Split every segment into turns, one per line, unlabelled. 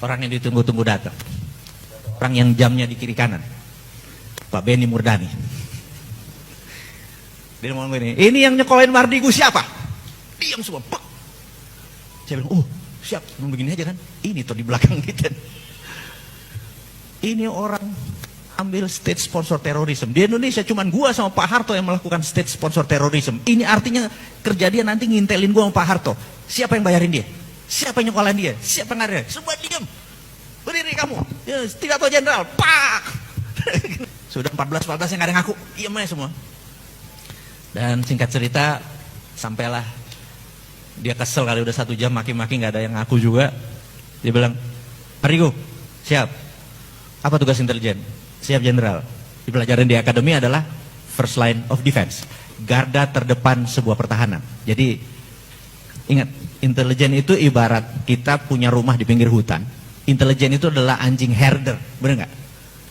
Orang yang ditunggu-tunggu datang. Orang yang jamnya di kiri kanan. Pak Benny Murdani. Dia ngomong gini, ini yang nyekolahin Mardigu siapa? Diam semua. Pak. Saya bilang, oh siap, begini aja kan. Ini tuh di belakang kita. Ini orang ambil state sponsor terorisme. Di Indonesia cuman gua sama Pak Harto yang melakukan state sponsor terorisme. Ini artinya kerja dia nanti ngintelin gua sama Pak Harto. Siapa yang bayarin dia? Siapa yang nyekolahin dia? Siapa yang ngajarin? Semua diam. Berdiri kamu. Ya, tidak tahu jenderal. Pak. Sudah 14 yang gak ada ngaku. Diam aja semua. Dan singkat cerita, sampailah dia kesel kali udah 1 jam maki-maki gak ada yang ngaku juga. Dia bilang, Mardigu, siap. Apa tugas intelijen? Siap jenderal. Dipelajarin di akademi adalah first line of defense. Garda terdepan sebuah pertahanan. Jadi ingat, intelijen itu ibarat kita punya rumah di pinggir hutan. Intelijen itu adalah anjing herder, bener nggak?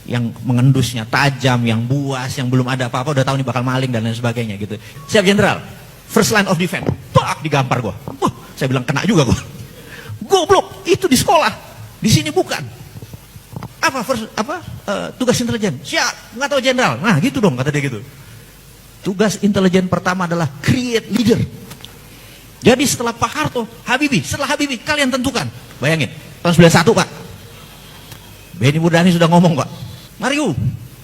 Yang mengendusnya tajam, yang buas, yang belum ada apa-apa udah tahu nih bakal maling dan lain sebagainya gitu. Siap jenderal. First line of defense. Pak, digampar gua. Saya bilang kena juga gua. Goblok, itu di sekolah. Di sini bukan. Tugas intelijen? Siap, nggak tahu jenderal. Nah, gitu dong kata dia gitu. Tugas intelijen pertama adalah create leader. Jadi setelah Pak Harto, Habibie, setelah Habibie kalian tentukan. Bayangin, tahun 91 Pak. Benny Murdani sudah ngomong Pak. Mardigu,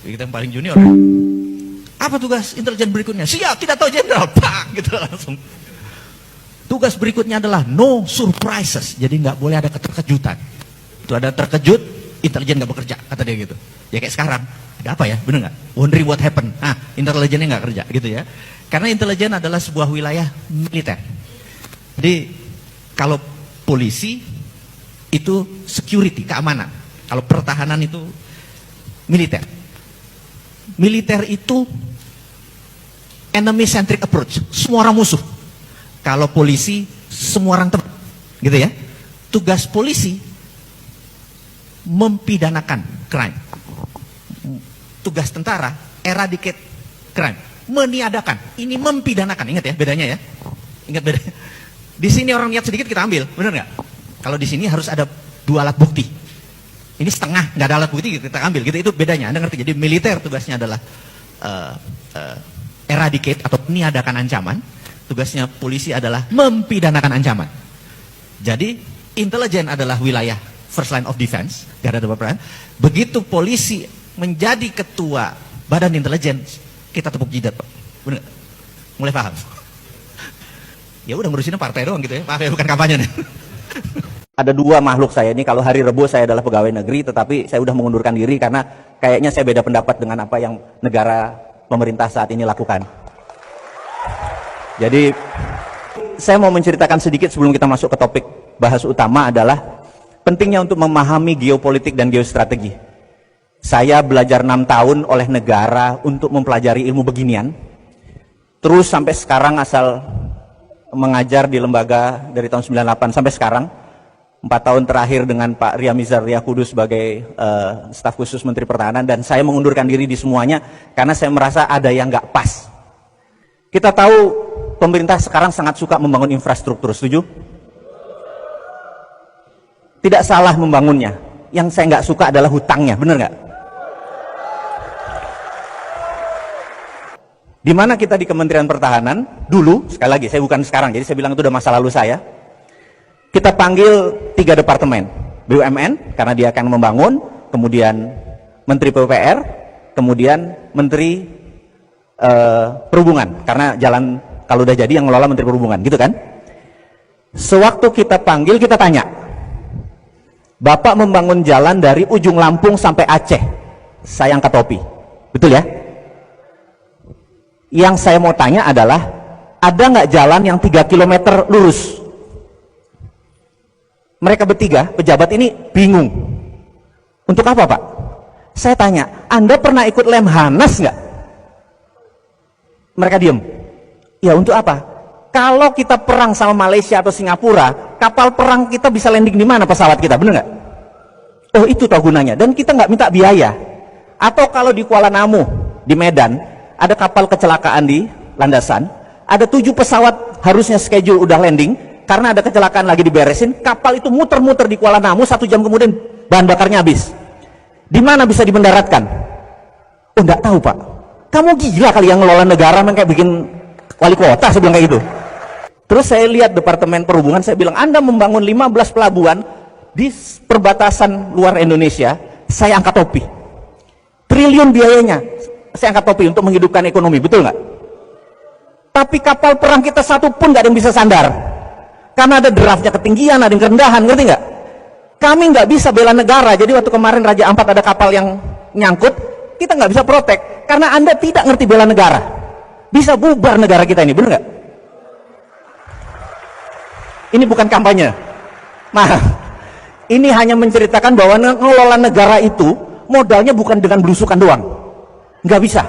kita yang paling junior. Apa tugas intelijen berikutnya? Siap, tidak tahu jenderal. Pak, gitu langsung. Tugas berikutnya adalah no surprises. Jadi nggak boleh ada keterkejutan. Itu ada terkejut, intelijen nggak bekerja, kata dia gitu. Ya kayak sekarang, ada apa ya, bener nggak? Wondering what happened. Intelijennya nggak kerja, gitu ya. Karena intelijen adalah sebuah wilayah militer. Jadi kalau polisi itu security, keamanan. Kalau pertahanan itu militer. Militer itu enemy centric approach, semua orang musuh. Kalau polisi semua orang teman, gitu ya. Tugas polisi mempidanakan crime. Tugas tentara eradicate crime, meniadakan. Ini mempidanakan, ingat ya bedanya ya. Ingat bedanya. Di sini orang niat sedikit kita ambil, benar nggak? Kalau di sini harus ada 2 alat bukti. Ini setengah, nggak ada alat bukti kita ambil, gitu. Itu bedanya. Anda ngerti? Jadi militer tugasnya adalah eradicate atau meniadakan ancaman. Tugasnya polisi adalah mempidanakan ancaman. Jadi intelijen adalah wilayah first line of defense, garda terdepan. Begitu polisi menjadi ketua badan intelijen, kita tepuk jidat Pak. Benar? Mulai paham? Ya udah ngurusinnya partai doang gitu ya. Maaf ya, bukan kampanye nih.
Ada 2 makhluk saya ini, kalau hari Rebo saya adalah pegawai negeri, tetapi saya udah mengundurkan diri karena kayaknya saya beda pendapat dengan apa yang negara pemerintah saat ini lakukan. Jadi saya mau menceritakan sedikit sebelum kita masuk ke topik bahas utama adalah pentingnya untuk memahami geopolitik dan geostrategi. Saya belajar 6 tahun oleh negara untuk mempelajari ilmu beginian. Terus sampai sekarang asal mengajar di lembaga dari tahun 98 sampai sekarang. 4 tahun terakhir dengan Pak Riamizar Riyakudu sebagai staf khusus Menteri Pertahanan, dan saya mengundurkan diri di semuanya karena saya merasa ada yang nggak pas. Kita tahu pemerintah sekarang sangat suka membangun infrastruktur, setuju? Tidak salah membangunnya. Yang saya nggak suka adalah hutangnya, benar nggak? Di mana kita di Kementerian Pertahanan dulu, sekali lagi saya bukan sekarang, jadi saya bilang itu udah masa lalu saya. Kita panggil 3 departemen, BUMN karena dia akan membangun, kemudian Menteri PUPR, kemudian Menteri Perhubungan karena jalan kalau udah jadi yang ngelola Menteri Perhubungan, gitu kan? Sewaktu kita panggil, kita tanya, Bapak membangun jalan dari ujung Lampung sampai Aceh, saya angkat topi, betul ya? Yang saya mau tanya adalah, ada nggak jalan yang 3 km lurus? Mereka bertiga, pejabat ini bingung. Untuk apa Pak? Saya tanya, Anda pernah ikut Lemhanas nggak? Mereka diem. Ya untuk apa? Kalau kita perang sama Malaysia atau Singapura, kapal perang kita bisa landing di mana pesawat kita, bener nggak? Oh itu tahu gunanya, dan kita nggak minta biaya. Atau kalau di Kuala Namu, di Medan, ada kapal kecelakaan di landasan, ada 7 pesawat harusnya schedule udah landing, karena ada kecelakaan lagi diberesin, kapal itu muter-muter di Kuala Namu, 1 jam kemudian bahan bakarnya habis. Di mana bisa dimendaratkan? Oh, enggak tahu Pak. Kamu gila kali yang ngelola negara, memang kayak bikin wali kota, saya bilang kayak gitu. Terus saya lihat Departemen Perhubungan, saya bilang, Anda membangun 15 pelabuhan di perbatasan luar Indonesia, saya angkat topi. Triliun biayanya, saya angkat topi untuk menghidupkan ekonomi, betul nggak? Tapi kapal perang kita satu pun nggak ada yang bisa sandar. Karena ada draftnya ketinggian, ada yang kerendahan, ngerti nggak? Kami nggak bisa bela negara, jadi waktu kemarin Raja Ampat ada kapal yang nyangkut, kita nggak bisa protek, karena Anda tidak ngerti bela negara. Bisa bubar negara kita ini, bener nggak? Ini bukan kampanye. Nah, ini hanya menceritakan bahwa ngelola negara itu modalnya bukan dengan belusukan doang. Nggak bisa.